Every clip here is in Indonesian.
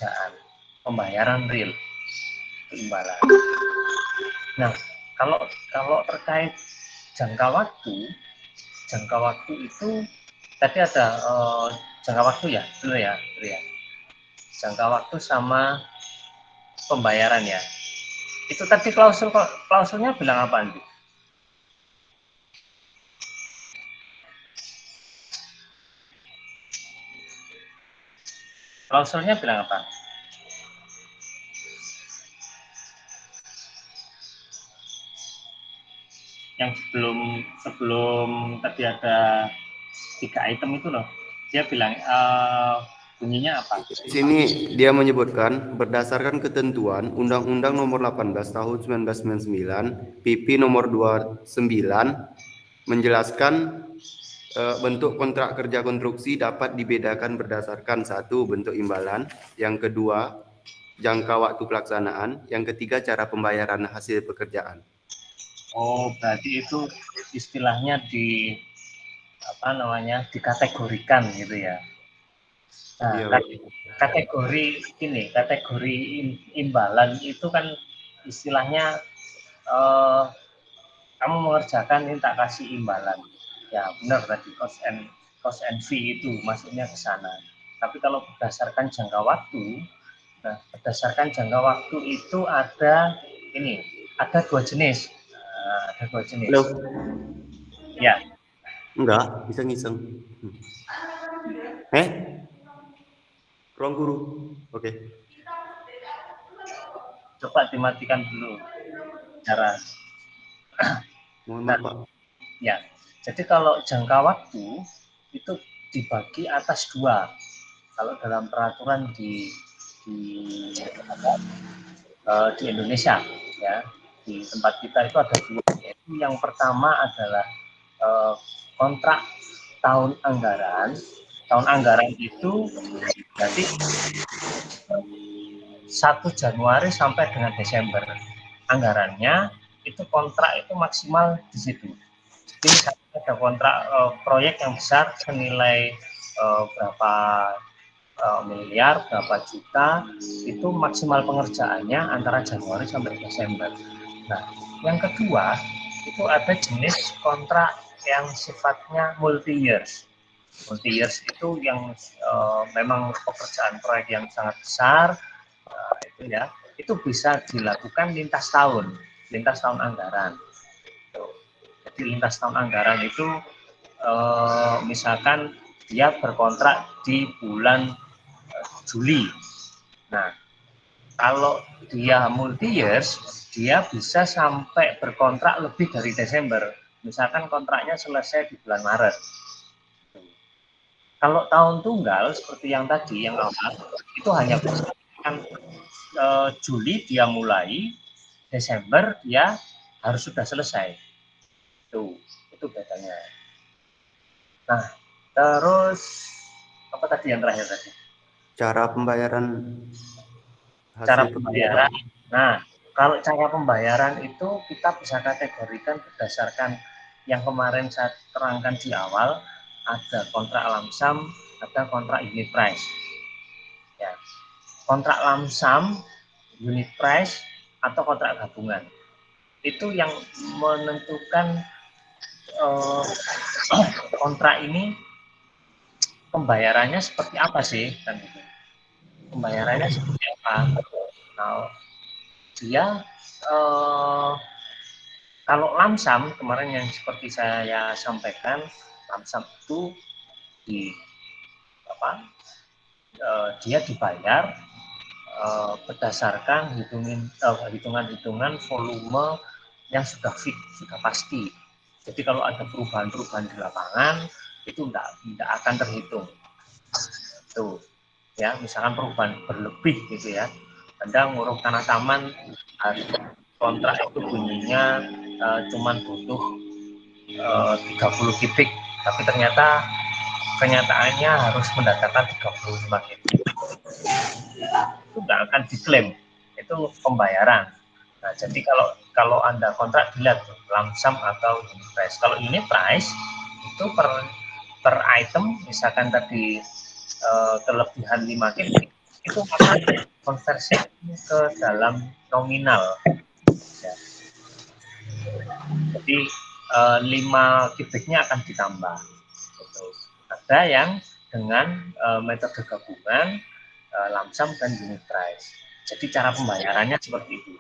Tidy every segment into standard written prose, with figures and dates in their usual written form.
pekerjaan, pembayaran real, imbalan. Nah, kalau terkait jangka waktu itu tadi ada jangka waktu ya, dulu ya. Jangka waktu sama pembayaran ya. Itu tadi klausulnya bilang apa Andi? Klausulnya bilang apa? Yang sebelum tadi ada 3 item itu loh, dia bilang bunyinya apa? Di sini dia menyebutkan berdasarkan ketentuan Undang-Undang Nomor 18 Tahun 1999 PP Nomor 29 menjelaskan bentuk kontrak kerja konstruksi dapat dibedakan berdasarkan satu, bentuk imbalan, yang kedua, jangka waktu pelaksanaan, yang ketiga, cara pembayaran hasil pekerjaan. Oh, berarti itu istilahnya dikategorikan gitu ya. Nah, Iya, kategori imbalan itu kan istilahnya kamu mengerjakan ini tak kasih imbalan. Ya benar tadi cost and fee itu maksudnya ke sana. Tapi kalau berdasarkan jangka waktu, nah berdasarkan jangka waktu itu ada 2 jenis. Nah, ada 2 jenis. Halo. Ya. Enggak, bisa ngiseng. Ruang guru. Oke. Coba dimatikan dulu cara. Mohon Nah, maaf, Pak. ya. Jadi kalau jangka waktu itu dibagi atas 2. Kalau dalam peraturan di Indonesia ya, di tempat kita itu ada 2, yaitu yang pertama adalah kontrak tahun anggaran. Tahun anggaran itu berarti 1 Januari sampai dengan Desember. Anggarannya itu kontrak itu maksimal di situ. Jadi misalnya ada kontrak proyek yang besar senilai berapa miliar, berapa juta, itu maksimal pengerjaannya antara Januari sampai Desember. Nah, yang kedua itu ada jenis kontrak yang sifatnya multi years. Multi years itu yang memang pekerjaan proyek yang sangat besar, itu ya, itu bisa dilakukan lintas tahun anggaran. Jadi lintas tahun anggaran itu misalkan dia berkontrak di bulan Juli. Nah, kalau dia multi years, dia bisa sampai berkontrak lebih dari Desember. Misalkan kontraknya selesai di bulan Maret. Kalau tahun tunggal seperti yang tadi yang awal itu hanya berdasarkan Juli dia mulai, Desember dia harus sudah selesai. Itu bedanya. Nah, terus apa tadi yang terakhir tadi? Cara pembayaran Cara hasil pembayaran. pekerjaan. Nah, kalau cara pembayaran itu kita bisa kategorikan berdasarkan yang kemarin saya terangkan di awal, ada kontrak lamsam, ada kontrak unit price. Ya. Kontrak lamsam, unit price, atau kontrak gabungan. Itu yang menentukan kontrak ini pembayarannya seperti apa sih? Kan gitu. Pembayarannya seperti apa? Nah, dia kalau lamsam kemarin yang seperti saya sampaikan, lamsam itu di apa? Dia dibayar berdasarkan hitungan-hitungan volume yang sudah fix, sudah pasti. Jadi kalau ada perubahan-perubahan di lapangan itu tidak akan terhitung. Tuh, ya, misalkan perubahan berlebih gitu ya. Anda nguruk tanah taman, kontrak itu bunyinya cuman butuh 30 kubik, tapi ternyata kenyataannya harus mendatangkan 35 kubik. Itu nggak akan diklaim, itu pembayaran. Nah, jadi kalau Anda kontrak dilihat lamsam atau unit price. Kalau unit price itu per item, misalkan tadi kelebihan 5 kubik, itu akan konversi ke dalam nominal. Ya. Jadi 5 kubiknya akan ditambah. Gitu. Ada yang dengan metode gabungan lump sum dan unit price. Jadi cara pembayarannya seperti itu.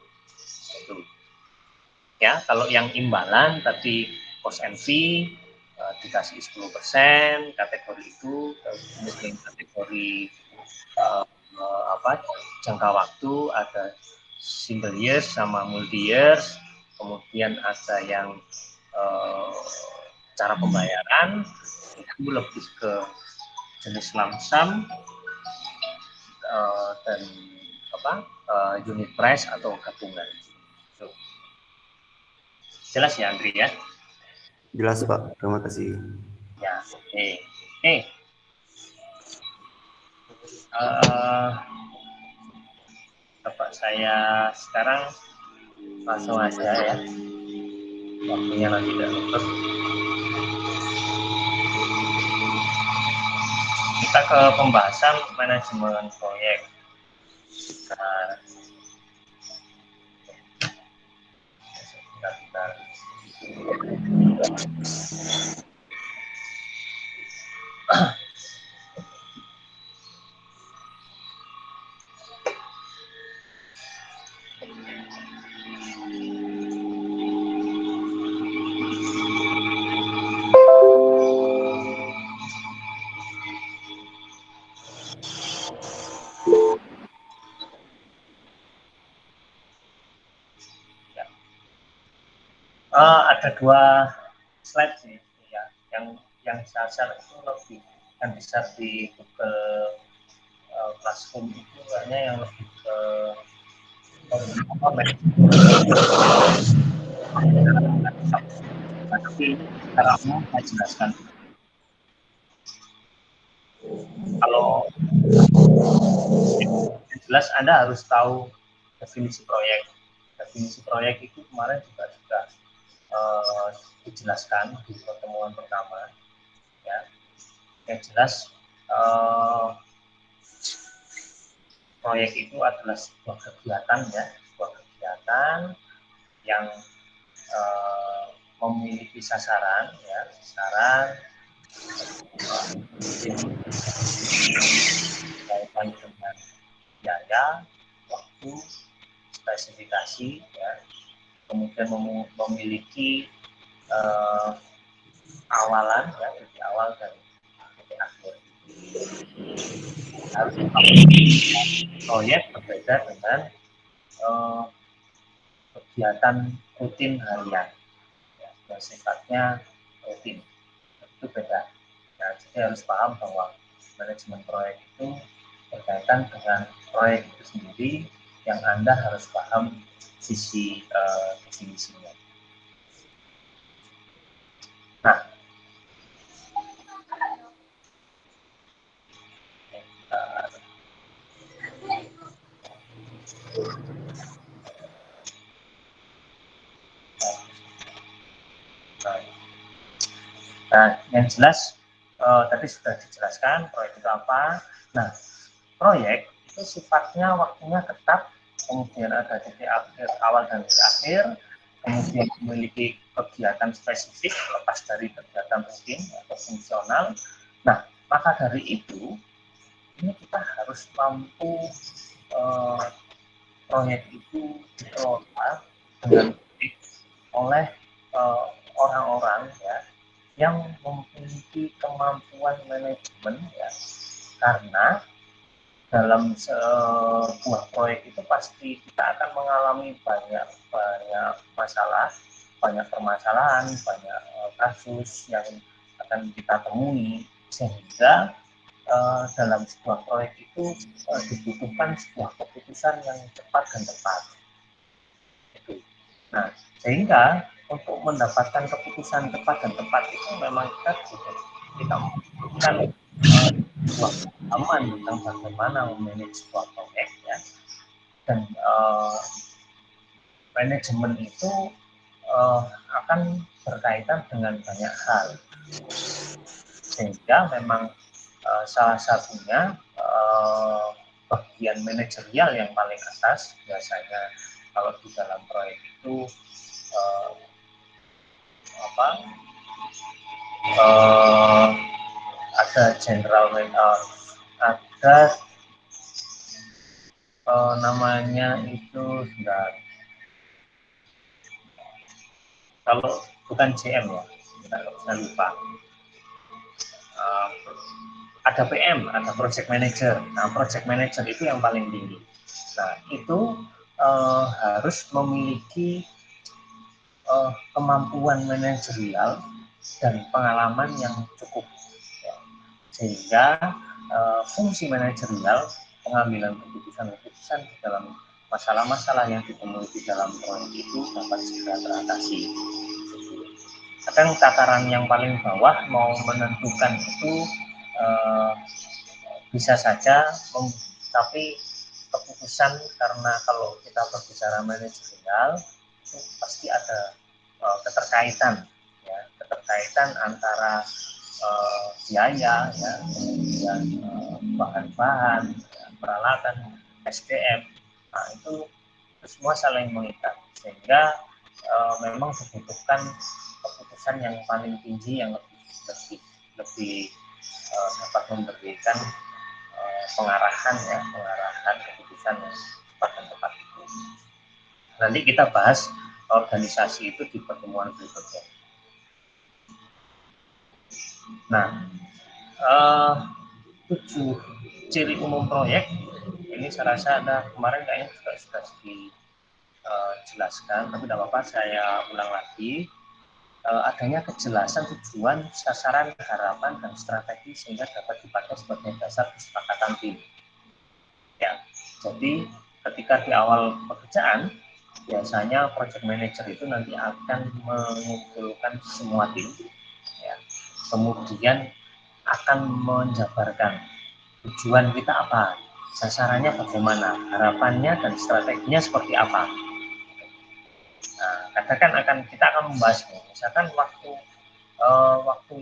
Gitu. Ya, kalau yang imbalan tadi cost and fee dikasih 10% kategori itu, kemudian kategori jangka waktu ada single years sama multi years, kemudian ada yang cara pembayaran itu lebih ke jenis lump sum dan unit price atau gabungan. So, jelas ya Andri ya? Jelas Pak, terima kasih. Ya, oke. Bapak saya sekarang langsung aja ya. Waktunya nanti tidak luput. Kita ke pembahasan manajemen proyek. Nah, ada 2 slide sih ya, yang saya share itu lebih yang bisa di Google Classroom itu kayaknya yang lebih ke tapi secara umum saya jelaskan. Kalau jelas Anda harus tahu definisi proyek. Definisi proyek itu kemarin juga dijelaskan di pertemuan pertama. Ya, yang jelas proyek itu adalah sebuah kegiatan ya, sebuah kegiatan yang memiliki sasaran ya, sasaran kaitan dengan biaya, waktu, spesifikasi ya, kemudian memiliki awalan ya, titik awal dan titik akhir. Harus proyek berbeda dengan kegiatan rutin harian ya, yang sifatnya rutin, itu beda. Nah, jadi harus paham bahwa manajemen proyek itu berkaitan dengan proyek itu sendiri, yang Anda harus paham sisi definisinya. Nah, yang jelas tadi sudah dijelaskan proyek itu apa. Nah, proyek itu sifatnya waktunya tetap, kemudian ada titik akhir, awal dan titik akhir, kemudian memiliki kegiatan spesifik lepas dari kegiatan rutin atau fungsional. Nah, maka dari itu ini kita harus mampu proyek itu dikelola dengan baik oleh orang-orang ya yang memiliki kemampuan manajemen ya, karena dalam sebuah proyek itu pasti kita akan mengalami banyak masalah, banyak permasalahan, banyak kasus yang akan kita temui, sehingga dalam sebuah proyek itu dibutuhkan sebuah keputusan yang cepat dan tepat. Nah, sehingga untuk mendapatkan keputusan tepat dan tepat itu memang kita membutuhkan sebuah pengalaman tentang bagaimana memanage sebuah proyek ya, dan manajemen itu akan berkaitan dengan banyak hal, sehingga memang salah satunya bagian manajerial yang paling atas. Biasanya kalau di dalam proyek itu ada general ada namanya itu sudah, kalau bukan GM ya, saya lupa. Ada PM, ada project manager. Nah, project manager itu yang paling tinggi. Nah, itu harus memiliki kemampuan manajerial dan pengalaman yang cukup, ya. Sehingga fungsi manajerial, pengambilan keputusan-keputusan di dalam masalah-masalah yang ditemui di dalam proyek itu dapat segera teratasi. Kadang tataran yang paling bawah mau menentukan itu bisa saja, tapi keputusan, karena kalau kita berbicara manajerial itu pasti ada keterkaitan, ya, keterkaitan antara biaya, ya, kemudian bahan-bahan, ya, peralatan, SDM. Nah, itu semua saling mengikat, sehingga memang dibutuhkan keputusan yang paling tinggi, yang lebih dapat memberikan pengarahan, ya, pengarahan keputusan yang tepat dan tepat itu. Nanti kita bahas organisasi itu di pertemuan berikutnya. Nah, 7 ciri umum proyek ini saya rasa ada kemarin kayaknya sudah dijelaskan, tapi tidak apa-apa saya ulang lagi. Adanya kejelasan tujuan, sasaran, harapan, dan strategi sehingga dapat dipakai sebagai dasar kesepakatan tim. Ya, jadi ketika di awal pekerjaan biasanya project manager itu nanti akan mengumpulkan semua tim, ya. Kemudian akan menjabarkan tujuan kita apa, sasarannya bagaimana, harapannya dan strateginya seperti apa. Nah, katakan kita akan membahas, misalkan waktu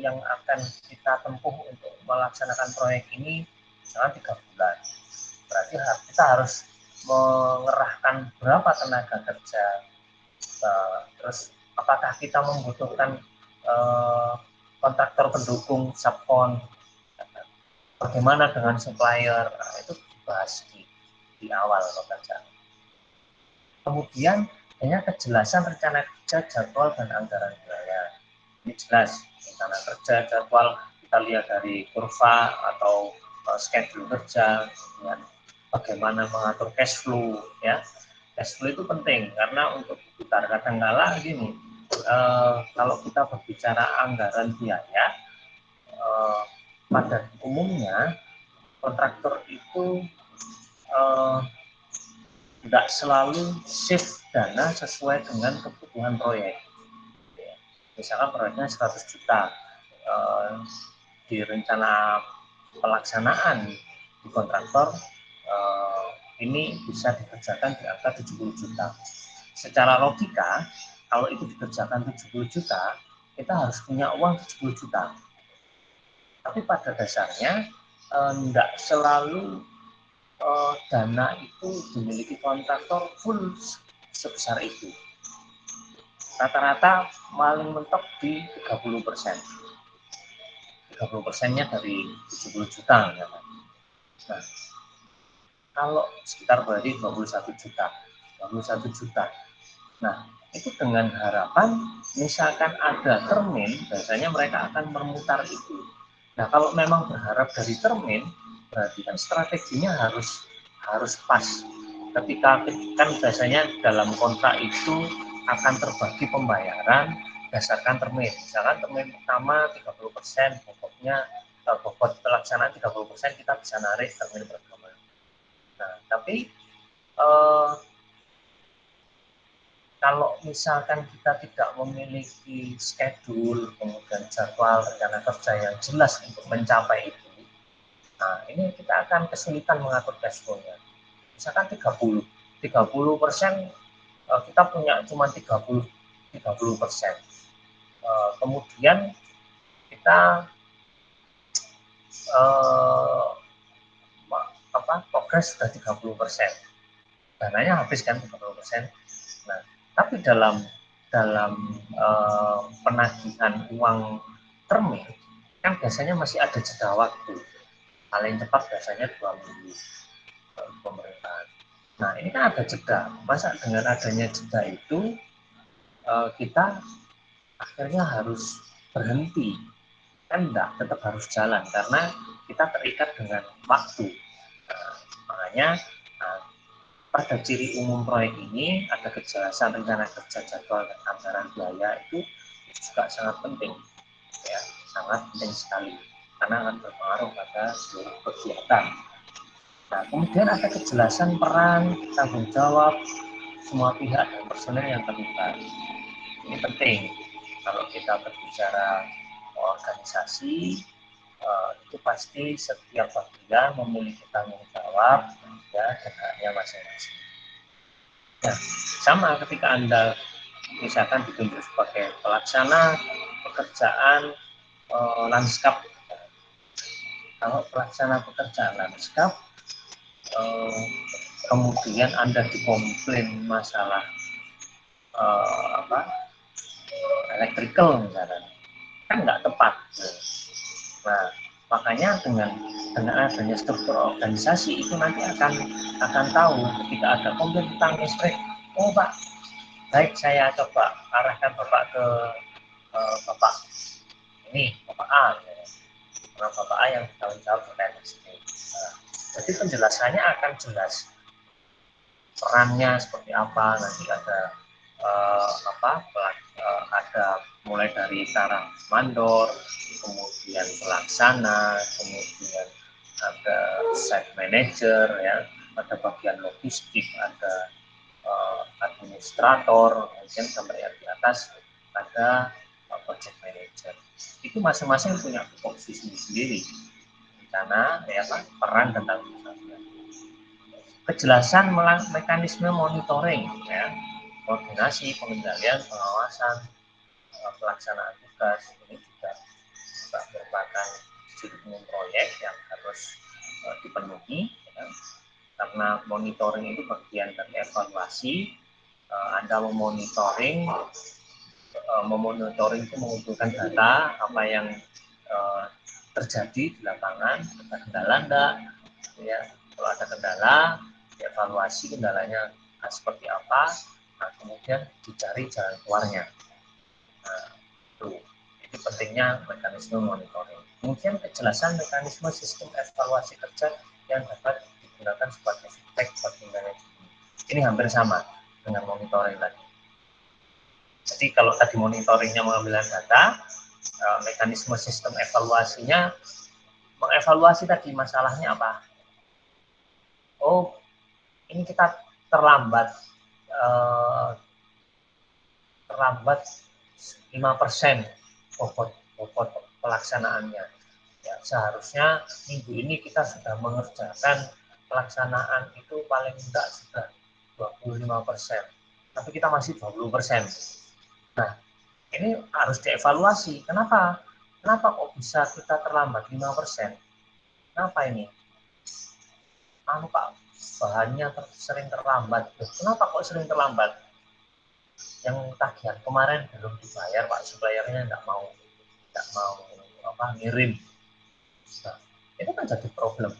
yang akan kita tempuh untuk melaksanakan proyek ini misalnya 3 bulan. Berarti kita harus mengerahkan berapa tenaga kerja, terus apakah kita membutuhkan kontraktor pendukung, subkon, bagaimana dengan supplier. Nah, itu dibahas di awal pekerjaan. Kemudian hanya kejelasan rencana kerja, jadwal, dan anggaran biaya. Ini jelas rencana kerja, jadwal, kita lihat dari kurva atau schedule kerja, dengan bagaimana mengatur cash flow, ya. Cash flow itu penting karena untuk putar, kadang-kala gini, kalau kita berbicara anggaran biaya, pada umumnya kontraktor itu tidak selalu shift dana sesuai dengan kebutuhan proyek. Misalkan proyeknya 100 juta, di rencana pelaksanaan di kontraktor ini bisa dikerjakan di angka 70 juta. Secara logika, kalau itu dikerjakan 70 juta, kita harus punya uang 70 juta. Tapi pada dasarnya tidak selalu dana itu dimiliki kontraktor full sebesar itu. Rata-rata paling mentok di 30%. 30%-nya dari 70 juta. Ya. Nah, kalau sekitar berarti 21 juta. 21 juta. Nah, itu dengan harapan misalkan ada termin, biasanya mereka akan memutar itu. Nah, kalau memang berharap dari termin, berarti kan strateginya harus pas. Ketika kan biasanya dalam kontrak itu akan terbagi pembayaran berdasarkan termin. Misalkan termin pertama 30%, bobot pelaksanaan 30%, kita bisa narik termin pertama. Nah, tapi kalau misalkan kita tidak memiliki schedule, kemudian jadwal rencana kerja yang jelas untuk mencapai itu, nah ini kita akan kesulitan mengatur cash flow-nya. Misalkan 30%, kita punya cuma 30%. Kemudian kita progres sudah 30%. Dananya habis kan 30%. Nah, tapi dalam penagihan uang termin kan biasanya masih ada jeda waktu. Paling cepat biasanya 2 minggu pemerintahan. Nah, ini kan ada jeda. Masa dengan adanya jeda itu kita akhirnya harus berhenti? Kan enggak, tetap harus jalan karena kita terikat dengan waktu. Nah, makanya pada ciri umum proyek ini ada kejelasan rencana kerja, jadwal, dan anggaran biaya itu juga sangat penting, ya, sangat penting sekali karena akan berpengaruh pada seluruh kegiatan. Nah, kemudian ada kejelasan peran, tanggung jawab semua pihak dan personel yang terlibat. Ini penting kalau kita berbicara organisasi, itu pasti setiap bagian memiliki tanggung jawab ya dan haknya masing-masing. Nah, sama ketika Anda misalkan ditunjuk sebagai pelaksana pekerjaan lanskap. Kalau pelaksana pekerjaan lanskap, kemudian Anda dikomplain masalah electrical misalnya, kan nggak tepat. Nah, makanya dengan adanya struktur organisasi itu nanti akan tahu ketika ada komplain tentang listrik, oh Pak, baik saya coba arahkan Bapak ke Bapak ini, Bapak A, karena Bapak A yang bertanggung jawab terkait listrik. Nah, jadi penjelasannya akan jelas, perannya seperti apa, nanti ada ada mulai dari taraf mandor, kemudian pelaksana, kemudian ada site manager, ya, ada bagian logistik, ada administrator, kemudian sampai di atas ada project manager. Itu masing-masing punya posisi sendiri, rencana, ya kan, peran dan tanggung jawabnya. Kejelasan mekanisme monitoring, ya, koordinasi, pengendalian, pengawasan, pelaksanaan tugas, ini juga merupakan ciri umum proyek yang harus dipenuhi, ya. Karena monitoring itu bagian dari evaluasi. Anda memonitoring itu mengumpulkan data apa yang terjadi di lapangan, ada kendala enggak, ya. Kalau ada kendala, dievaluasi kendalanya seperti apa, nah, kemudian dicari jalan keluarnya. Nah, itu pentingnya mekanisme monitoring. Kemudian kejelasan mekanisme sistem evaluasi kerja yang dapat digunakan sebagai feedback bagi manajemen. Ini hampir sama dengan monitoring tadi. Jadi kalau tadi monitoringnya mengambil data, mekanisme sistem evaluasinya mengevaluasi tadi masalahnya apa. Oh, ini kita terlambat 5% bobot pelaksanaannya. Ya, seharusnya minggu ini kita sudah mengerjakan pelaksanaan itu paling tidak sudah 25%, tapi kita masih 20%. Nah, ini harus dievaluasi. Kenapa kok bisa kita terlambat 5%? Kenapa ini? Pak, bahannya sering terlambat. Kenapa kok sering terlambat? Yang tagihan kemarin belum dibayar, Pak, suppliernya nggak mau ngirim. Nah, itu kan jadi problem.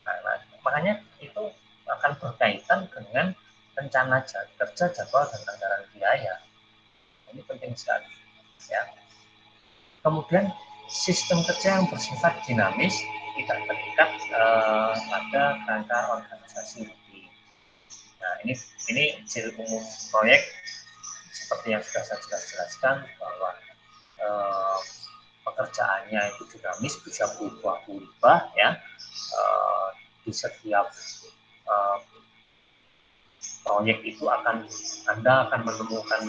Nah, makanya itu akan berkaitan dengan rencana kerja, jadwal, dan anggaran biaya. Ini penting sekali, ya. Kemudian sistem kerja yang bersifat dinamis, tidak terikat pada kerangka organisasi. Nah, ini ciri umum proyek seperti yang sudah saya jelaskan, bahwa pekerjaannya itu dinamis, bisa berubah-ubah, ya. Di setiap proyek itu Anda akan menemukan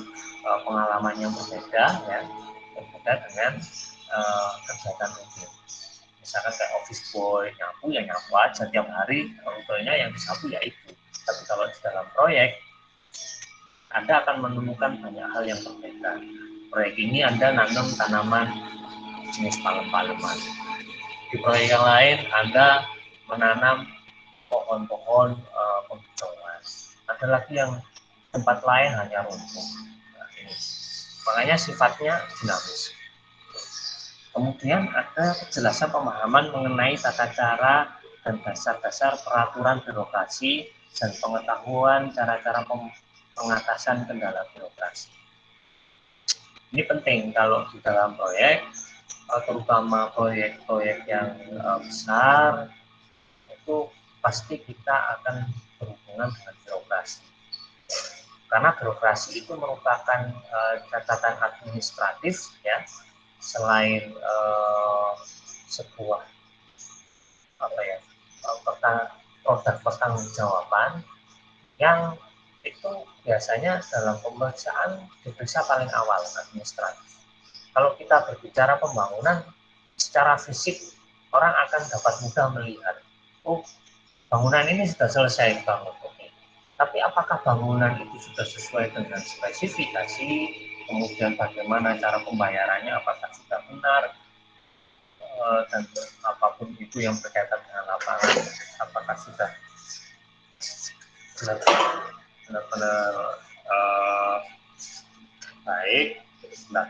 pengalaman yang berbeda, ya, berbeda dengan kegiatan rutin. Misalkan kayak office boy, nyapu aja tiap hari, rutenya yang disapu ya itu. Tapi kalau di dalam proyek, Anda akan menemukan banyak hal yang berbeda. Proyek ini Anda nanam tanaman jenis palem-paleman. Di proyek yang lain Anda menanam pohon-pohon penghijauan. Ada lagi yang tempat lain hanya rumput. Nah, ini. Makanya sifatnya dinamis. Kemudian ada kejelasan pemahaman mengenai tata cara dan dasar-dasar peraturan birokrasi dan pengetahuan cara-cara pengatasan kendala birokrasi. Ini penting kalau di dalam proyek, terutama proyek-proyek yang besar, itu pasti kita akan berhubungan dengan birokrasi. Karena birokrasi itu merupakan catatan administratif, ya, selain sebuah produk pertanggungjawaban yang itu biasanya dalam pemeriksaan diperiksa paling awal administratif. Kalau kita berbicara pembangunan secara fisik, orang akan dapat mudah melihat, oh, bangunan ini sudah selesai bangun, oke. Tapi apakah bangunan itu sudah sesuai dengan spesifikasi, kemudian bagaimana cara pembayarannya, apakah sudah benar, dan apapun itu yang berkaitan dengan lapangan, apakah sudah benar-benar baik. Nah,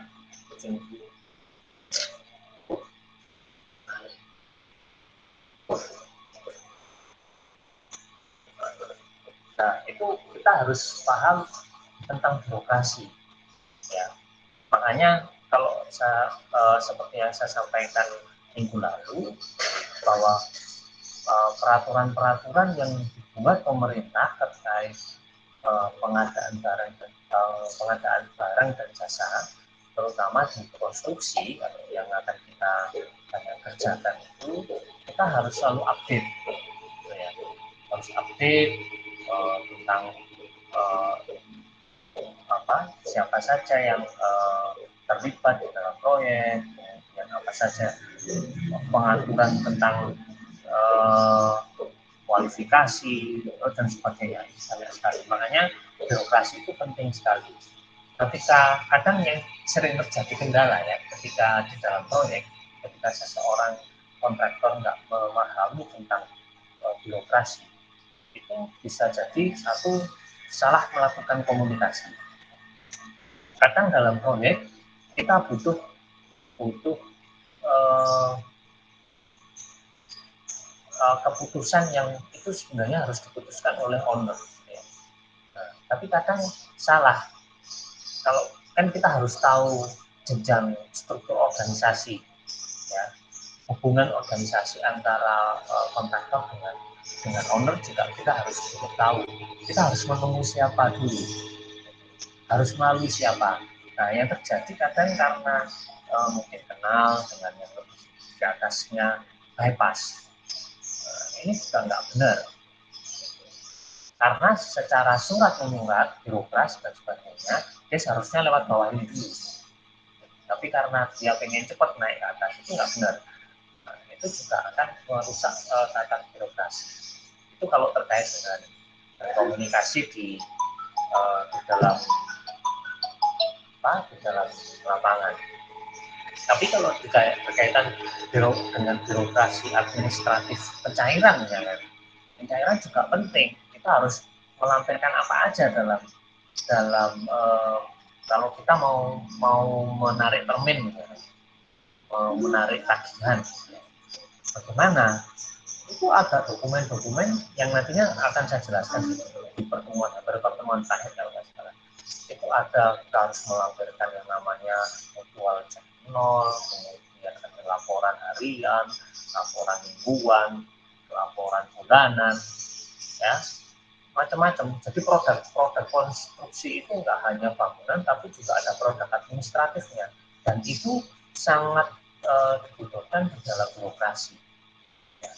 itu kita harus paham tentang birokrasi, ya. Makanya kalau seperti yang saya sampaikan minggu lalu, bahwa peraturan-peraturan yang dibuat pemerintah terkait pengadaan barang dan jasa, terutama di konstruksi yang akan kita kerjakan itu, kita harus selalu update, ya. Harus update tentang siapa saja yang terlibat di dalam proyek, dan apa saja pengaturan tentang kualifikasi dan sebagainya. Banyak sekali. Makanya birokrasi itu penting sekali. Ketika kadang yang sering terjadi kendala, ya, ketika di dalam proyek, ketika seseorang kontraktor nggak memahami tentang birokrasi, itu bisa jadi satu, salah melakukan komunikasi. Kadang dalam proyek kita butuh keputusan yang itu sebenarnya harus diputuskan oleh owner, ya. Nah, tapi kadang salah. Kalau kan kita harus tahu jenjang struktur organisasi, ya, hubungan organisasi antara kontraktor dengan owner juga kita harus tahu. Kita harus menemui siapa dulu, harus melalui siapa. Nah, yang terjadi kadang karena mungkin kenal dengan yang lebih di atasnya, bypass. Ini juga nggak benar. Karena secara surat menyurat, birokrasi dan sebagainya, dia seharusnya lewat bawah ini dulu. Tapi karena dia pengen cepat naik ke atas, itu nggak benar. Nah, itu juga akan merusak tata birokrasi. Itu kalau terkait dengan komunikasi di dalam lapangan. Tapi kalau berkaitan dengan birokrasi administratif pencairan, ya, pencairan juga penting. Kita harus melampirkan apa aja dalam kalau kita mau menarik termin, ya, menarik tagihan, bagaimana? Itu ada dokumen-dokumen yang nantinya akan saya jelaskan di pertemuan terakhir kalau nggak salah. Itu ada, kita harus melampirkan yang namanya mutual cek nol, kemudian ada laporan harian, laporan mingguan, laporan bulanan, ya, macam-macam. Jadi produk konstruksi itu nggak hanya bangunan, tapi juga ada produk administratifnya, dan itu sangat dibutuhkan di dalam birokrasi. Ya,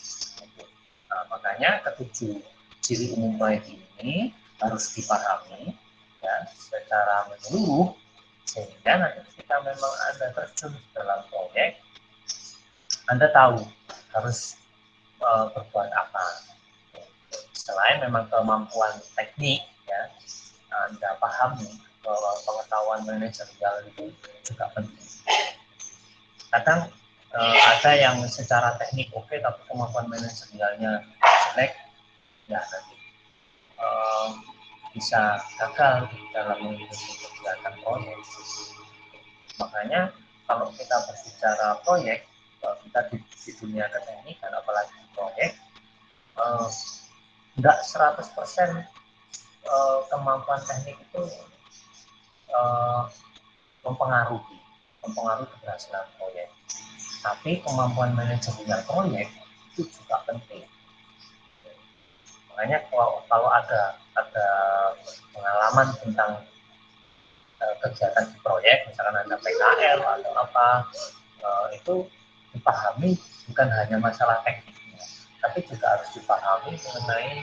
nah, makanya ketujuh ciri umum baik ini harus dipahami, ya, secara menyeluruh, sehingga nanti ketika memang Anda terjun dalam proyek, Anda tahu harus berbuat apa. Selain memang kemampuan teknik, ya, Anda pahami bahwa pengetahuan manajerial itu juga penting. Kadang ada yang secara teknik oke, tapi kemampuan manajerialnya jelek, ya nanti bisa gagal di dalam mengikuti kegiatan proyek. Makanya kalau kita berbicara proyek, kita di dunia akademik dan apalagi di proyek, enggak 100% kemampuan teknik itu mempengaruhi keberhasilan proyek. Tapi kemampuan manajerial proyek itu juga penting. Makanya kalau ada pengalaman tentang kegiatan di proyek, misalkan ada PKL atau apa, itu dipahami bukan hanya masalah tekniknya, tapi juga harus dipahami mengenai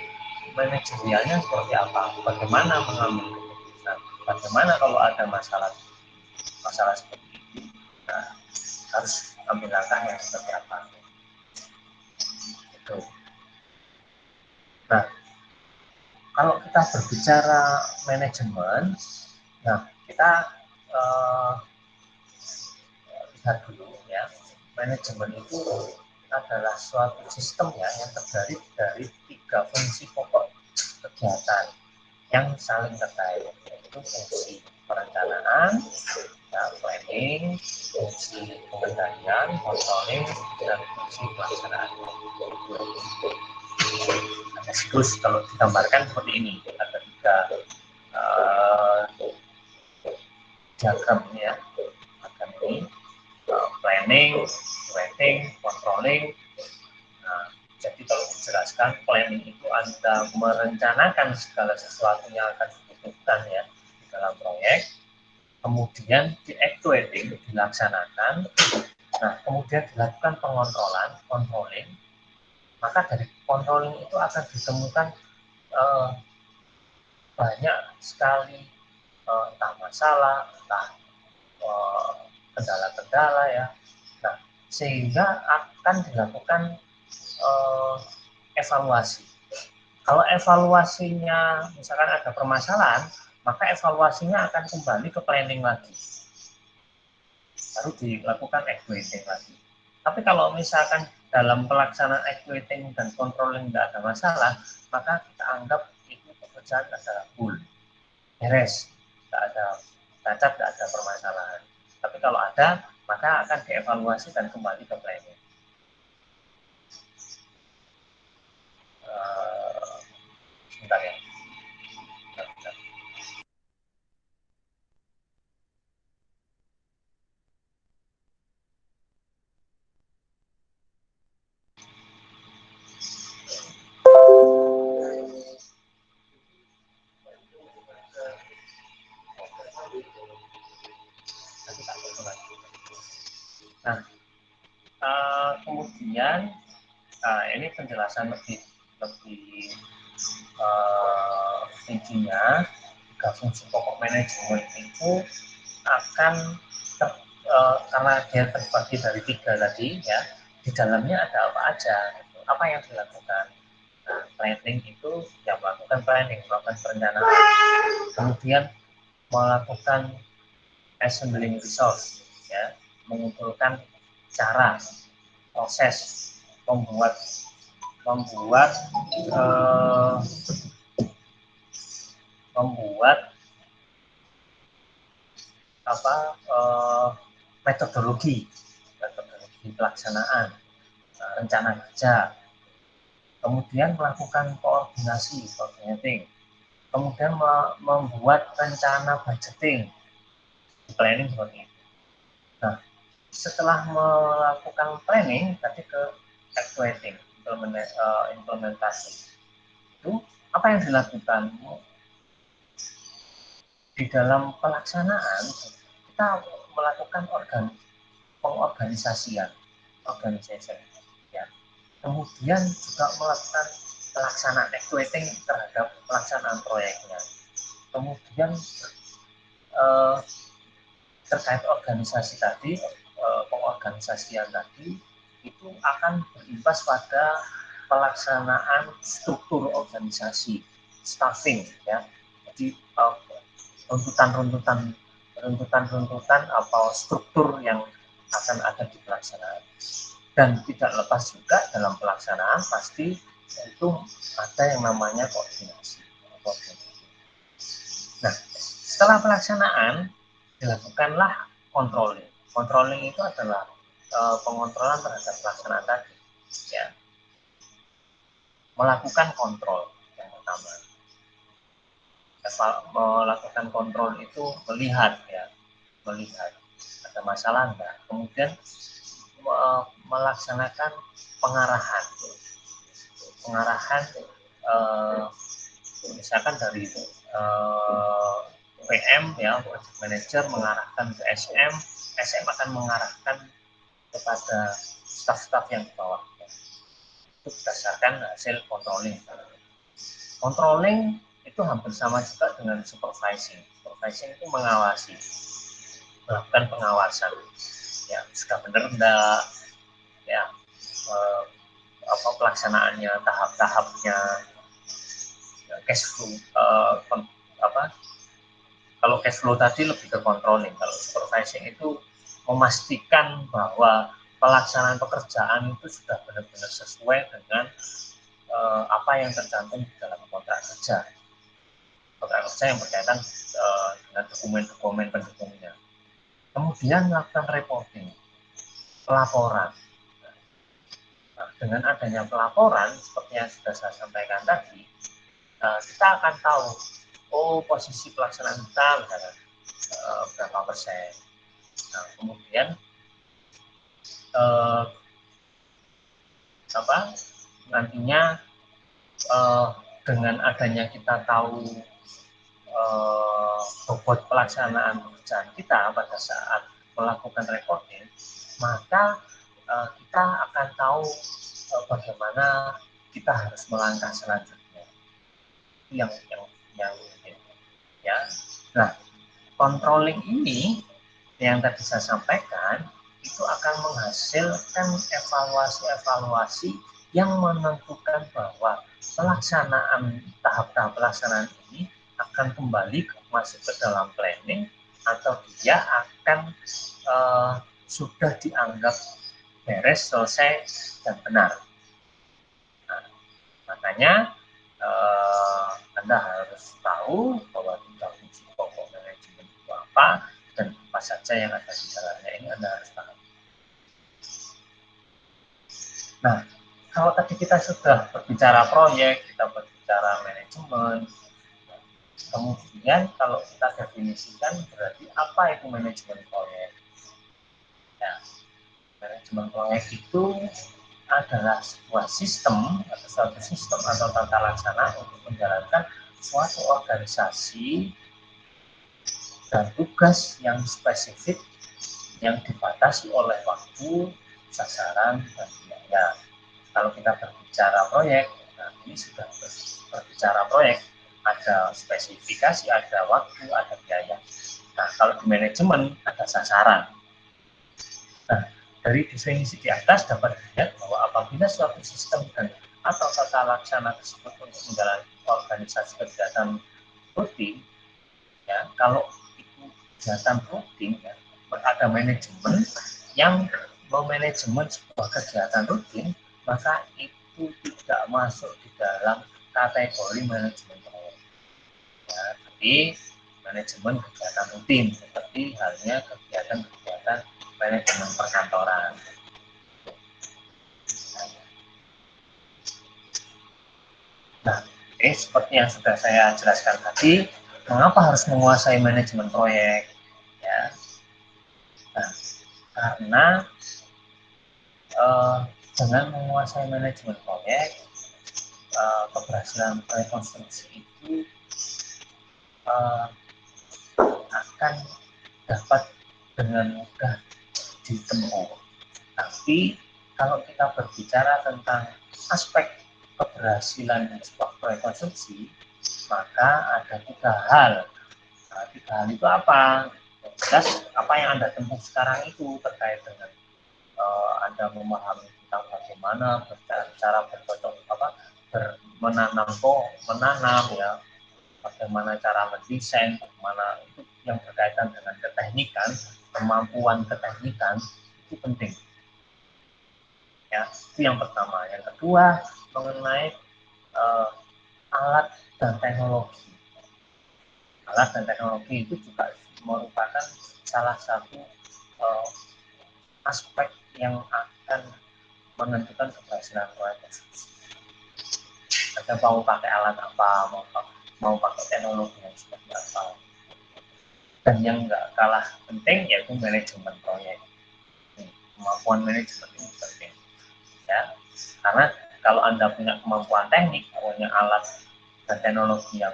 manajerialnya seperti apa, bagaimana mengambil keputusan, bagaimana kalau ada masalah seperti itu, nah, harus ambil langkah yang seperti apa. Itu. Nah, kalau kita berbicara manajemen, nah kita lihat dulu ya, manajemen itu adalah suatu sistem ya yang terdiri dari 3 fungsi pokok kegiatan yang saling terkait, yaitu fungsi perencanaan, ya, planning, fungsi pengendalian, controlling, dan fungsi pelaksanaan. Ada siklus kalau digambarkan seperti ini, ada 3 diagram ya, diagram ini, planning, rating, controlling. Nah, jadi kalau dijelaskan, planning itu Anda merencanakan segala sesuatu yang akan dibutuhkan ya di dalam proyek, kemudian di-actuating, dilaksanakan, nah kemudian dilakukan pengontrolan, controlling, maka dari controlling itu akan ditemukan banyak sekali entah masalah, entah kendala-kendala ya. Nah, sehingga akan dilakukan evaluasi. Kalau evaluasinya misalkan ada permasalahan, maka evaluasinya akan kembali ke planning lagi. Baru dilakukan actuating lagi. Tapi kalau misalkan dalam pelaksanaan actuating dan controlling tidak ada masalah, maka kita anggap itu pekerjaan adalah full, beres, tidak ada cacat, tidak ada permasalahan. Tapi kalau ada, maka akan dievaluasi dan kembali ke planning. Sebentar ya. Nah, kemudian ini penjelasan lebih intinya, 3 fungsi pokok manajemen itu akan karena dia terbagi dari 3 tadi ya, di dalamnya ada apa aja, apa yang dilakukan. Nah, planning itu yang melakukan planning, melakukan perencanaan, kemudian melakukan assembling resource ya, mengumpulkan cara, proses, membuat metodologi pelaksanaan, rencana kerja, kemudian melakukan koordinasi, coordinating, kemudian membuat rencana budgeting, planning seperti itu. Nah, setelah melakukan planning, tadi ke actuating, implementasi. Itu apa yang dilakukan? Di dalam pelaksanaan, kita melakukan pengorganisasian, organization, ya. Kemudian juga melakukan pelaksanaan actuating terhadap pelaksanaan proyeknya. Kemudian terkait organisasi tadi, pengorganisasian tadi itu akan berimbas pada pelaksanaan struktur organisasi, staffing ya. Jadi runtutan atau struktur yang akan ada di pelaksanaan. Dan tidak lepas juga dalam pelaksanaan pasti itu ada yang namanya koordinasi. Nah, setelah pelaksanaan dilakukanlah controlling. Controlling itu adalah pengontrolan terhadap pelaksanaan tadi, ya. Melakukan kontrol yang pertama. Melakukan kontrol itu melihat, ya, melihat ada masalah enggak. Kemudian melaksanakan pengarahan, misalkan dari PM, ya, project manager mengarahkan ke SM, SM akan mengarahkan kepada staf-staf yang di bawah. Itu berdasarkan hasil controlling. Controlling itu hampir sama juga dengan supervising. Supervising itu mengawasi, melakukan pengawasan. Ya, sudah benar enggak, ya, pelaksanaannya, tahap-tahapnya, cash flow, kalau cash flow tadi lebih ke controlling. Kalau supervising itu memastikan bahwa pelaksanaan pekerjaan itu sudah benar-benar sesuai dengan apa yang tercantum di dalam kontrak kerja yang berkaitan dengan dokumen-dokumen pendukungnya. Kemudian melakukan reporting, pelaporan. Nah, dengan adanya pelaporan seperti yang sudah saya sampaikan tadi, kita akan tahu, oh, posisi pelaksanaan kita misalnya berapa persen. Nah, kemudian nantinya dengan adanya kita tahu bobot pelaksanaan pekerjaan kita pada saat melakukan reporting, maka kita akan tahu bagaimana kita harus melangkah selanjutnya. Itu yang ya. Nah, controlling ini yang tadi saya sampaikan itu akan menghasilkan evaluasi yang menentukan bahwa pelaksanaan tahap-tahap pelaksanaan ini akan kembali masuk ke dalam planning atau dia akan sudah dianggap beres, selesai, dan benar. Nah, makanya Anda harus tahu bahwa tiga fungsi pokok manajemen itu apa dan apa saja yang ada di dalamnya, ini Anda harus tahu. Nah, kalau tadi kita sudah berbicara proyek, kita berbicara manajemen, kemudian kalau kita definisikan berarti apa itu manajemen proyek? Ya, manajemen proyek itu adalah sebuah sistem atau suatu sistem atau tata laksana untuk menjalankan suatu organisasi dan tugas yang spesifik yang dibatasi oleh waktu, sasaran, dan biaya. Kalau kita berbicara proyek, nah ini sudah berbicara proyek, ada spesifikasi, ada waktu, ada biaya. Nah, kalau di manajemen ada sasaran. Nah, dari definisi di atas dapat dilihat bahwa apabila suatu sistem dan atau tata laksana tersebut untuk menjalani organisasi kegiatan rutin, ya, kalau itu kegiatan rutin, ya, ada manajemen yang memanajemen sebuah kegiatan rutin, maka itu tidak masuk di dalam kategori manajemen proyek. Ya, jadi manajemen kegiatan rutin seperti halnya kegiatan-kegiatan manajemen perkantoran. Nah, seperti yang sudah saya jelaskan tadi, mengapa harus menguasai manajemen proyek? Ya, nah, karena dengan menguasai manajemen proyek, keberhasilan proyek konstruksi itu akan dapat dengan mudah ditempuh. Tapi kalau kita berbicara tentang aspek keberhasilan sebuah proyek konstruksi, maka ada tiga hal. Nah, tiga hal itu apa? Jelas apa yang Anda tempuh sekarang itu terkait dengan Anda memahami tentang bagaimana cara bercocok menanam, ya, bagaimana cara mendesain, bagaimana itu yang berkaitan dengan keteknikan, kemampuan keteknikan itu penting. Ya, itu yang pertama. Yang kedua mengenai alat dan teknologi. Alat dan teknologi itu juga merupakan salah satu aspek yang akan menentukan keberhasilan proyek tersebut. Ada mau pakai alat apa, mau pakai teknologi yang seperti apa. Dan yang nggak kalah penting yaitu manajemen proyek. Kemampuan manajemen ini penting, ya. Karena kalau Anda punya kemampuan teknik, punya alat dan teknologi yang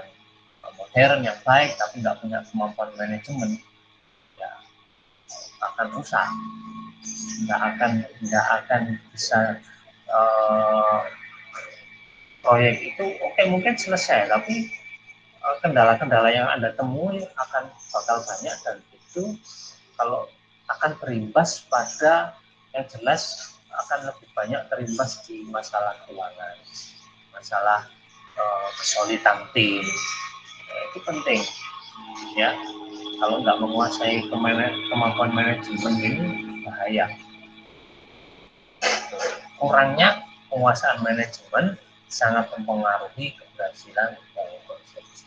modern, yang baik, tapi nggak punya kemampuan manajemen, ya akan rusak. Nggak akan bisa proyek itu oke, mungkin selesai, tapi kendala-kendala yang Anda temui akan bakal banyak, dan itu kalau akan berimbas pada yang jelas akan lebih banyak terimbas di masalah keuangan, masalah kesulitan tim. Itu penting, ya. Kalau nggak menguasai kemampuan manajemen ini bahaya. Kurangnya penguasaan manajemen sangat mempengaruhi keberhasilan proyek konstruksi.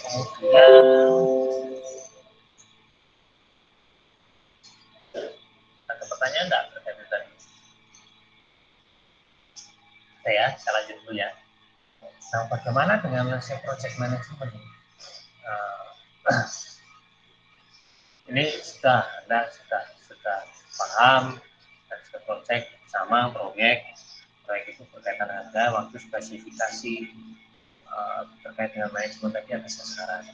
Kemudian ada pertanyaan nggak terkait tadi? Saya lanjut dulu ya. Nah, bagaimana dengan project management? Ini Anda sudah paham dan sudah project sama proyek itu berkaitan harga, waktu, spesifikasi, terkait dengan manajemen tadi ada sasaran.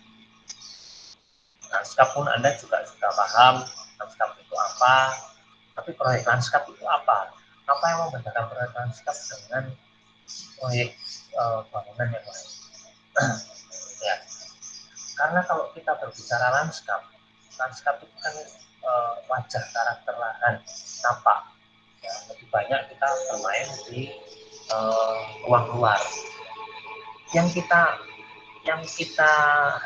Lanskap pun Anda juga sudah paham lanskap itu apa, tapi proyek lanskap itu apa? Apa yang membedakan proyek lanskap dengan proyek bangunan yang lain? Ya, karena kalau kita berbicara lanskap itu kan wajah karakter lahan nampak. Ya, lebih banyak kita bermain di ruang luar. Yang kita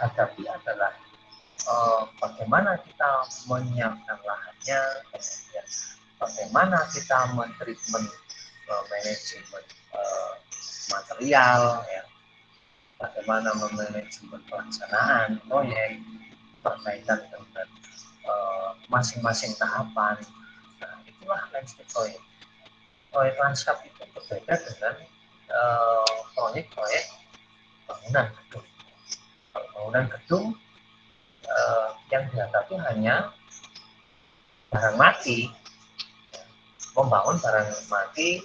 hadapi adalah bagaimana kita menyiapkan lahannya, kemudian bagaimana kita mentreatment manajemen material, ya, bagaimana memanajemen pelaksanaan proyek berkaitan dengan masing-masing tahapan. Nah, itulah landscape proyek. Proyek lanskap itu berbeda dengan proyek-proyek bangunan gedung. Bangunan gedung yang dihadapi hanya barang mati, membangun barang mati.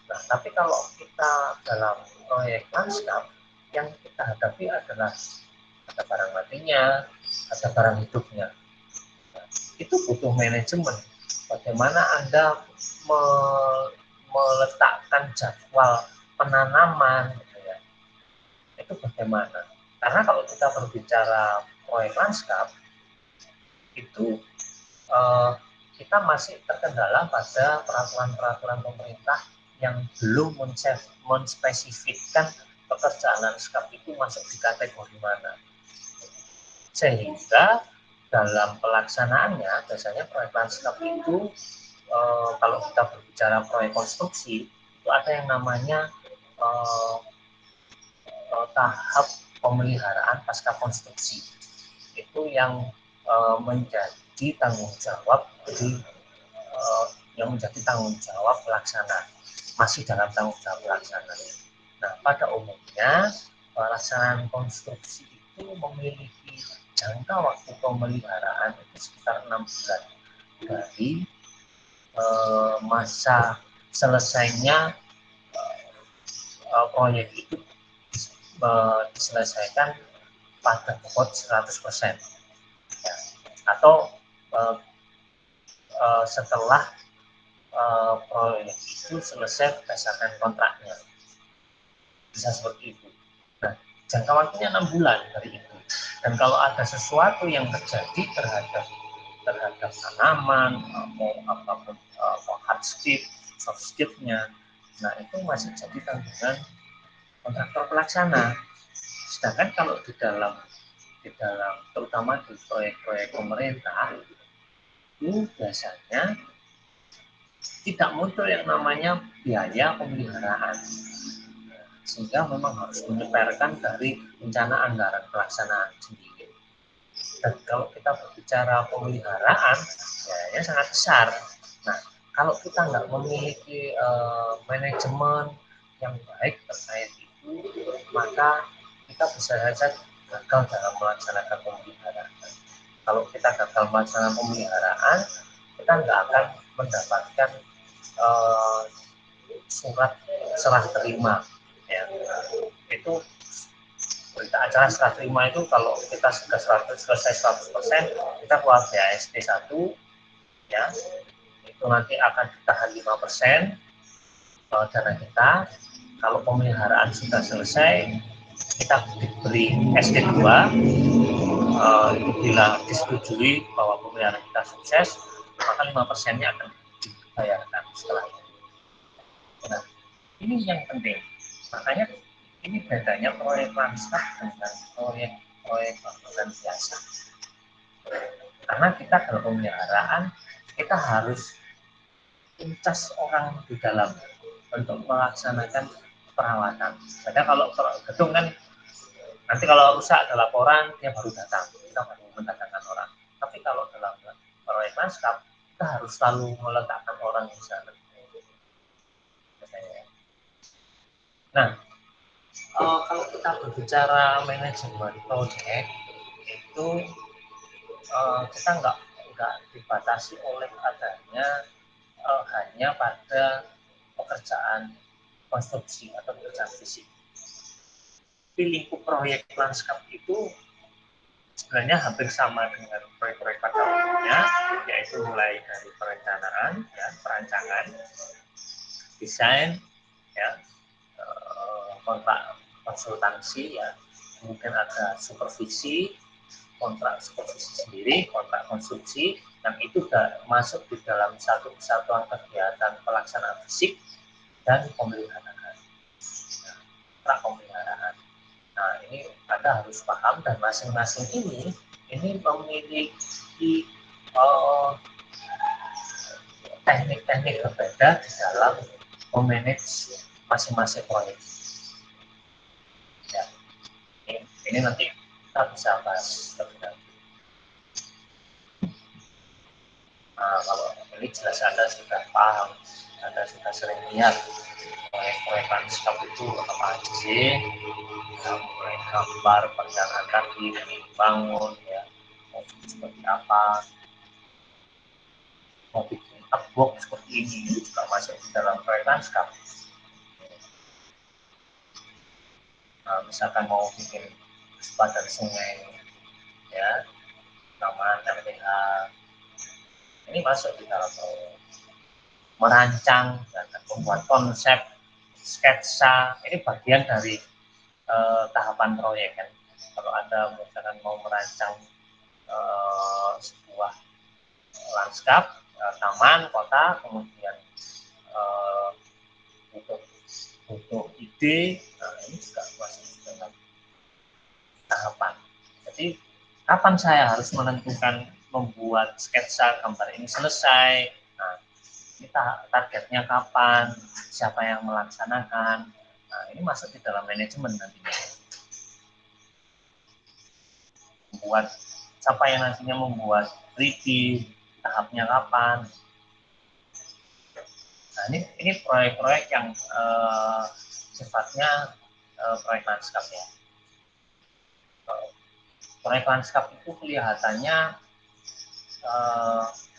Nah, tapi kalau kita dalam proyek lanskap, yang kita hadapi adalah ada barang matinya, ada barang hidupnya. Nah, itu butuh manajemen. Bagaimana Anda meletakkan jadwal penanaman, gitu ya. Itu bagaimana? Karena kalau kita berbicara proyek lanskap, itu kita masih terkendala pada peraturan-peraturan pemerintah yang belum menspesifikkan pekerjaan lanskap itu masuk di kategori mana. Sehingga dalam pelaksanaannya, biasanya proyek lanskap itu kalau kita berbicara proyek konstruksi, itu ada yang namanya tahap pemeliharaan pasca konstruksi. Itu yang menjadi tanggung jawab pelaksana, masih dalam tanggung jawab pelaksana. Nah, pada umumnya pelaksanaan konstruksi itu memiliki jangka waktu pemeliharaan itu sekitar 6 bulan dari masa selesainya proyek itu diselesaikan pada bobot 100%, ya. Atau setelah proyek itu selesai berdasarkan kontraknya, bisa seperti itu. Nah, jangka waktunya 6 bulan dari itu. Dan kalau ada sesuatu yang terjadi terhadap tanaman, mau apapun, hardship, softshipnya, nah itu masih jadi tanggungan kontraktor pelaksana. Sedangkan kalau di dalam di dalam, terutama di proyek-proyek pemerintah, itu biasanya tidak muncul yang namanya biaya pemeliharaan, sehingga memang harus menyebarkan dari rencana anggaran pelaksanaan sendiri. Dan kalau kita berbicara pemeliharaan, biayanya sangat besar. Nah, kalau kita nggak memiliki manajemen yang baik terkait itu, maka kita bisa saja gagal dalam melaksanakan pemeliharaan. Kalau kita gagal melaksanakan pemeliharaan, kita nggak akan mendapatkan surat serah terima. Ya. Itu berita acara serah terima itu kalau kita sudah selesai 100%, kita keluar BAST 1, ya, itu nanti akan ditahan 5% dana kita. Kalau pemeliharaan sudah selesai, kita diberi SD2, bila disetujui bahwa pemeliharaan kita sukses, maka 5%-nya akan dibayarkan setelah itu. Nah, ini yang penting. Makanya ini bedanya proyek lanskap dengan proyek bangunan biasa. Karena kita kalau pemeliharaan, kita harus incas orang di dalam untuk melaksanakan perawatan. Jadi kalau gedung kan nanti kalau rusak ada laporan, dia baru datang, kita baru mendatangkan orang. Tapi kalau dalam proyek lanskap, kita harus selalu meletakkan orang di sana. Nah, kalau kita berbicara manajemen proyek, itu kita nggak dibatasi oleh adanya hanya pada pekerjaan konstruksi atau pekerjaan fisik. Di lingkup proyek lanskap itu sebenarnya hampir sama dengan proyek-proyek pada umumnya, yaitu mulai dari perencanaan, ya, perancangan, desain, ya, kontrak konsultansi, ya, kemudian ada supervisi, kontrak supervisi sendiri, kontrak konstruksi, yang itu sudah masuk di dalam satu kesatuan kegiatan pelaksanaan fisik dan pemeliharaan. Kontrak pemeliharaan. Nah, ini Anda harus paham, dan masing-masing ini memiliki teknik-teknik berbeda di dalam memanage masing-masing proyek. Ya, ini nanti kita bisa bahas lebih lanjut. Nah, kalau ini jelas Anda sudah paham, Anda sudah sering lihat proyek-proyek lanskap itu apa aja sih, mulai gambar, perencanaan tadi, bangun, ya, mau seperti apa, mau bikin artwork seperti ini juga masuk di dalam proyek lanskap. Nah, misalkan mau bikin sepadan sungai, ya, taman MTH, ini masuk di dalam merancang dan membuat konsep, sketsa, ini bagian dari tahapan proyek kan. Kalau Anda misalkan mau merancang sebuah lanskap, taman, kota, kemudian butuh ide, nah ini juga masih dalam tahapan. Jadi kapan saya harus menentukan membuat sketsa gambar ini selesai? Nah, ini targetnya kapan? Siapa yang melaksanakan? Nah, ini masuk di dalam manajemen nantinya. Membuat siapa yang nantinya membuat 3D, tahapnya kapan? Nah, ini proyek-proyek yang sifatnya proyek lanskap, ya. Proyek lanskap itu kelihatannya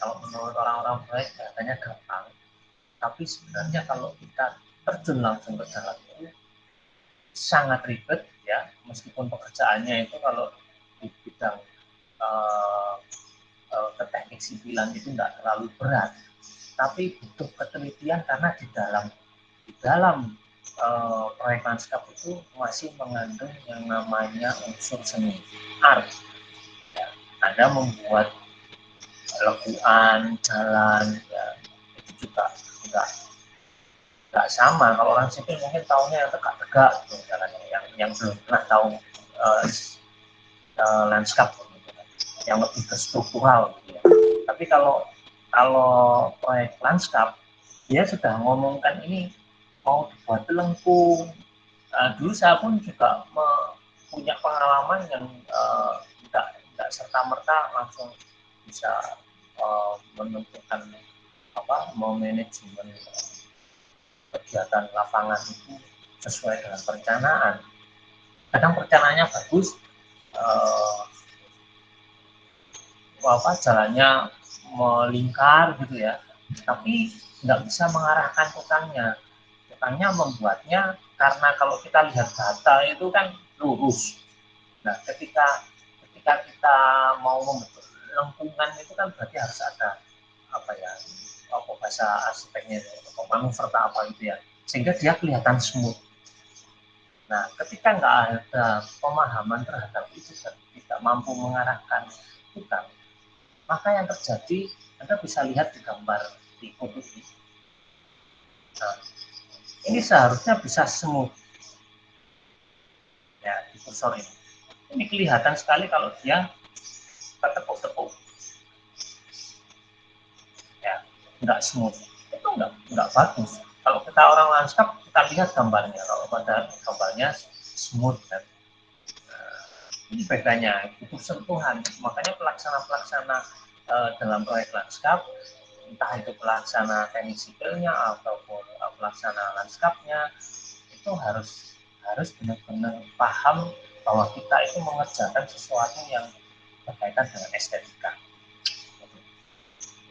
kalau menurut orang-orang proyek kelihatannya gampang, tapi sebenarnya kalau kita terjun langsung ke dalam itu sangat ribet, ya. Meskipun pekerjaannya itu kalau di bidang ke teknik sipilan itu nggak terlalu berat, tapi butuh ketelitian karena di dalam proyek lanskap itu masih mengandung yang namanya unsur seni, art. Ya, Anda membuat lebuan, jalan, ya, itu juga nggak sama. Kalau orang sipil mungkin tahunya yang tegak-tegak, jalan yang belum pernah tahu lanskap gitu, yang lebih ke struktural gitu ya. Tapi kalau proyek lanskap dia sudah ngomongkan ini mau dibuat lengkung. Dulu saya pun juga punya pengalaman yang tidak serta merta langsung bisa menentukan manajemen kegiatan lapangan itu sesuai dengan perencanaan. Kadang perencanaannya bagus, jalannya melingkar gitu ya, tapi nggak bisa mengarahkan tukangnya. Tukangnya membuatnya karena kalau kita lihat data itu kan lurus. Nah, ketika kita mau membentuk lengkungan itu kan berarti harus ada bahasa arsiteknya, manuver apa itu ya, sehingga dia kelihatan smooth. Nah, ketika nggak ada pemahaman terhadap itu dan tidak mampu mengarahkan tukang, maka yang terjadi Anda bisa lihat di gambar di foto ini. Nah, ini seharusnya bisa smooth ya di kursor ini. Ini kelihatan sekali kalau dia ketepuk-tepuk ya, nggak smooth, itu nggak bagus. Kalau kita orang lanskap, kita lihat gambarnya, kalau pada gambarnya smooth kan. Ini bedanya, butuh sentuhan. Makanya pelaksana dalam proyek lanskap, entah itu pelaksana teknik sipilnya ataupun pelaksana lanskapnya, itu harus benar-benar paham bahwa kita itu mengerjakan sesuatu yang berkaitan dengan estetika.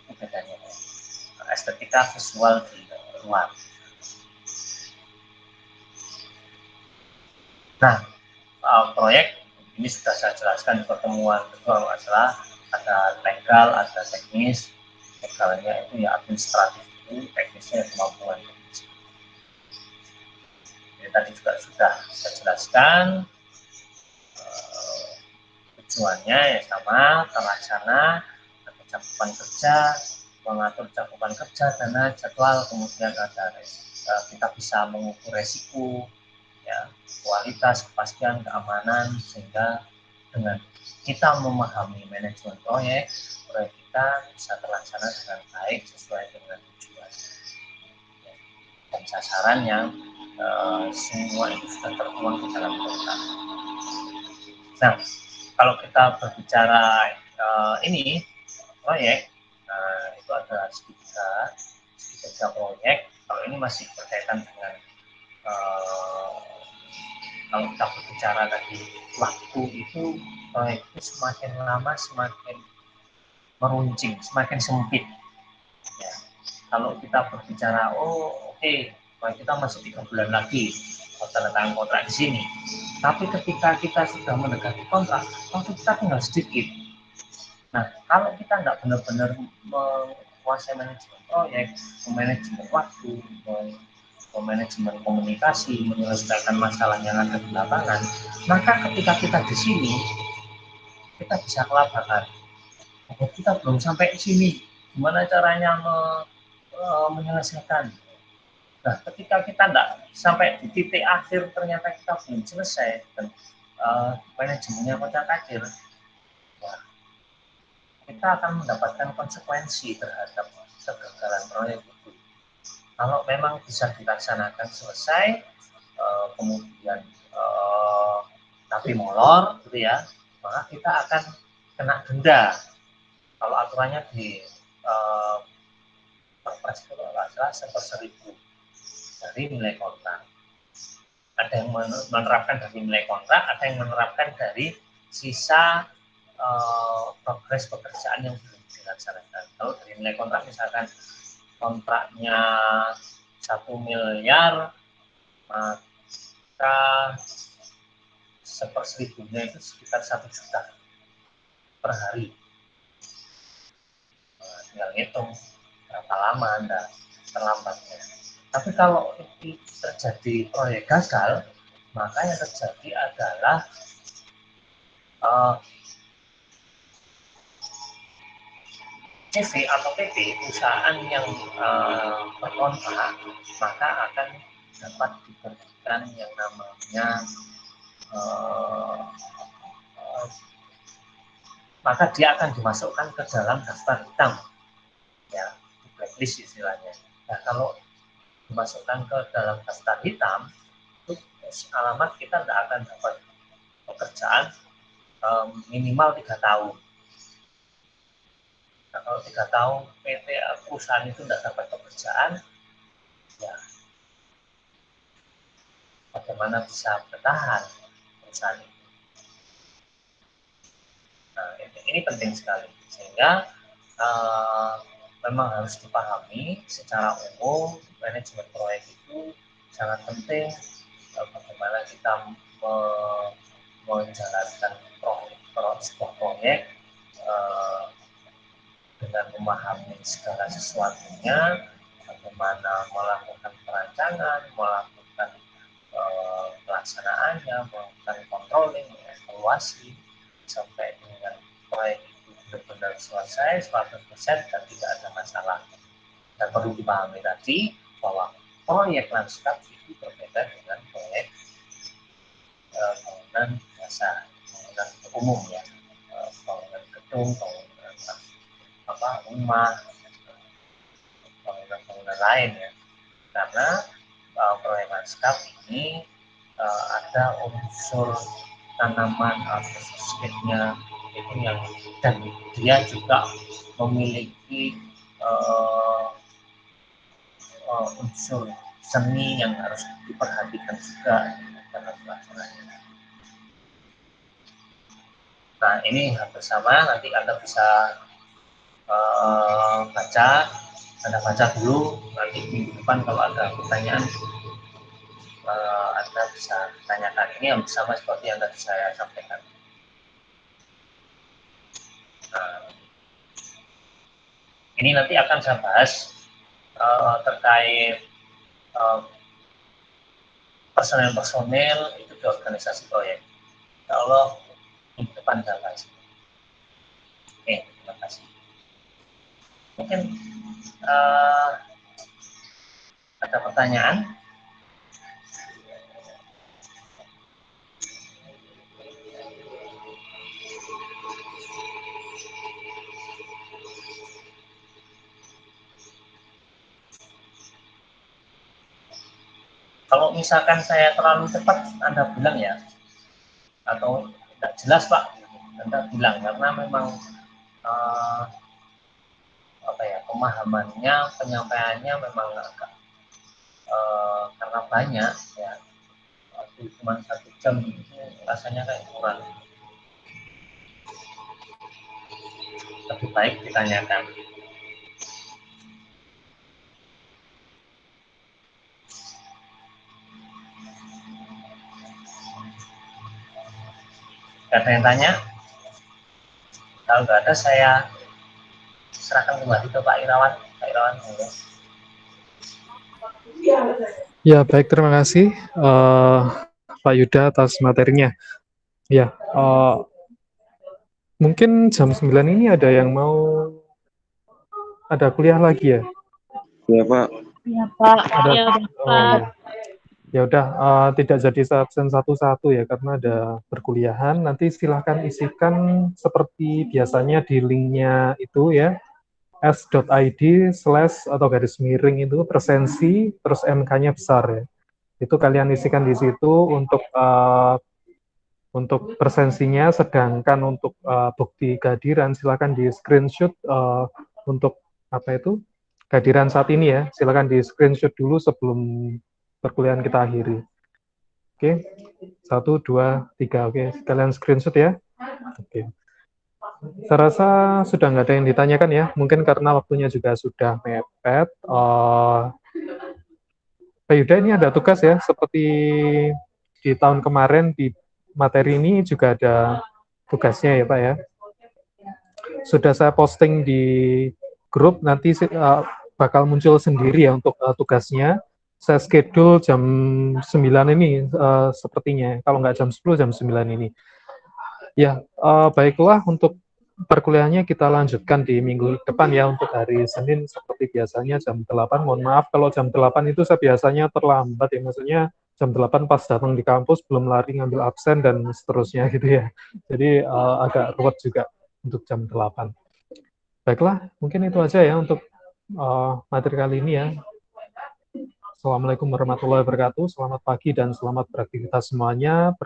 Itu bedanya, estetika visual di luar. Nah, proyek ini sudah saya jelaskan di pertemuan kedua, masalah ada legal, ada teknis. Legalnya itu ya administratif, itu teknisnya kemampuan. Jadi tadi juga sudah saya jelaskan tujuannya ya sama, terlaksana, ada cakupan kerja, mengatur cakupan kerja, dana, jadwal, kemudian ada kita bisa mengukur resiko, ya, kualitas, kepastian, keamanan, sehingga dengan kita memahami manajemen proyek kita bisa terlaksana dengan baik sesuai dengan tujuan dan sasaran yang semua itu sudah tertuang di dalam kontrak. Nah, kalau kita berbicara ini proyek, itu ada segitiga proyek. Kalau ini masih berkaitan dengan kalau kita berbicara tadi waktu itu, proyek itu semakin lama semakin meruncing, semakin sempit. Ya. Kalau kita berbicara, oke, kita masih 3 bulan lagi tanda tangan kontrak di sini. Tapi ketika kita sudah mendekati kontrak, waktu kita tinggal sedikit. Nah, kalau kita nggak benar-benar menguasai manajemen proyek, manajemen waktu, manajemen komunikasi, menyelesaikan masalah yang ada di lapangan, maka ketika kita di sini, kita bisa kelabakan. Oh, kita belum sampai di sini, gimana caranya menyelesaikan? Nah, ketika kita tidak sampai di titik akhir, ternyata kita belum selesai dan manajemennya kocar-kacir, nah, kita akan mendapatkan konsekuensi terhadap kegagalan proyek itu. Kalau memang bisa dilaksanakan selesai, kemudian tapi molor, gitu ya, maka kita akan kena denda. Kalau aturannya di Perpres itu kalau salah 1.000 dari nilai kontrak. Ada yang menerapkan dari nilai kontrak, ada yang menerapkan dari sisa progres pekerjaan yang belum dilaksanakan. Kalau dari nilai kontrak, misalkan kontraknya 1 miliar, maka 1/1000-nya itu sekitar 1 juta per hari. Tinggal hitung berapa lama Anda terlambatnya. Tapi kalau ini terjadi proyek gagal, maka yang terjadi adalah CV atau PP perusahaan yang berkontrak, maka akan dapat diberikan yang namanya maka dia akan dimasukkan ke dalam daftar hitam, ya, blacklist istilahnya. Nah, kalau dimasukkan ke dalam daftar hitam, itu alamat kita tidak akan dapat pekerjaan minimal 3 tahun. Nah, kalau 3 tahun PT perusahaan itu tidak dapat pekerjaan, ya bagaimana bisa bertahan perusahaan itu. Nah, ini penting sekali, sehingga memang harus dipahami secara umum manajemen proyek itu sangat penting. Bagaimana kita menjalankan sebuah proyek dengan memahami segala sesuatunya, bagaimana melakukan perancangan, melakukan pelaksanaannya, melakukan controlling, evaluasi, sampai dengan proyek itu benar-benar selesai 100% dan tidak ada masalah. Dan perlu dipahami tadi bahwa proyek lanskap itu berbeda dengan proyek bangunan biasa, bangunan umum ya, bangunan gedung, bangunan rumah, bangunan lain ya. Karena proyek lanskap ini ada unsur tanaman atau soskednya itu yang, dan dia juga memiliki unsur seni yang harus diperhatikan juga dalam pelaksanaannya. Nah, ini hampir sama, nanti Anda bisa Anda baca dulu, nanti minggu depan kalau ada pertanyaan Anda bisa tanyakan. Ini yang sama seperti yang tadi saya sampaikan. Nah, ini nanti akan saya bahas terkait personel itu di organisasi proyek. Kalau minggu depan saya bahas. Oke, terima kasih. Mungkin ada pertanyaan? Kalau misalkan saya terlalu cepat, Anda bilang ya, atau tidak jelas Pak, Anda bilang, karena memang pemahamannya, penyampaiannya memang agak karena banyak ya, cuma 1 jam itu rasanya kayak kurang. Lebih baik ditanyakan. Ada yang tanya? Kalau nggak ada, saya serahkan kembali ke Pak Irawan. Pak Irawan, ya baik, terima kasih Pak Yuda atas materinya. Ya, mungkin jam 9 ini ada yang mau ada kuliah lagi ya? Ya Pak. Ya Pak. Ada, ya, Pak. Ya udah, tidak jadi absen satu-satu ya karena ada perkuliahan. Nanti silahkan isikan seperti biasanya di linknya itu ya, s.id/atau / itu presensi terus MK-nya besar ya. Itu kalian isikan di situ untuk presensinya, sedangkan untuk bukti kehadiran silakan di screenshot untuk kehadiran saat ini ya, silakan di screenshot dulu sebelum perkuliahan kita akhiri. Oke, 1, 2, 3, oke, kalian screenshot ya. Oke. Saya rasa sudah nggak ada yang ditanyakan ya, mungkin karena waktunya juga sudah mepet. Pak Yuda, ini ada tugas ya, seperti di tahun kemarin di materi ini juga ada tugasnya ya Pak ya. Sudah saya posting di grup, nanti bakal muncul sendiri ya untuk tugasnya. Saya schedule jam 9 ini sepertinya, kalau nggak jam 10, jam 9 ini. Ya, baiklah, untuk perkuliahannya kita lanjutkan di minggu depan ya, untuk hari Senin seperti biasanya jam 8. Mohon maaf kalau jam 8 itu saya biasanya terlambat ya, maksudnya jam 8 pas datang di kampus belum lari ngambil absen dan seterusnya gitu ya. Jadi agak ruwet juga. untuk jam 8. Baiklah, mungkin itu aja ya untuk materi kali ini ya. Assalamualaikum warahmatullahi wabarakatuh. Selamat pagi dan selamat beraktivitas semuanya.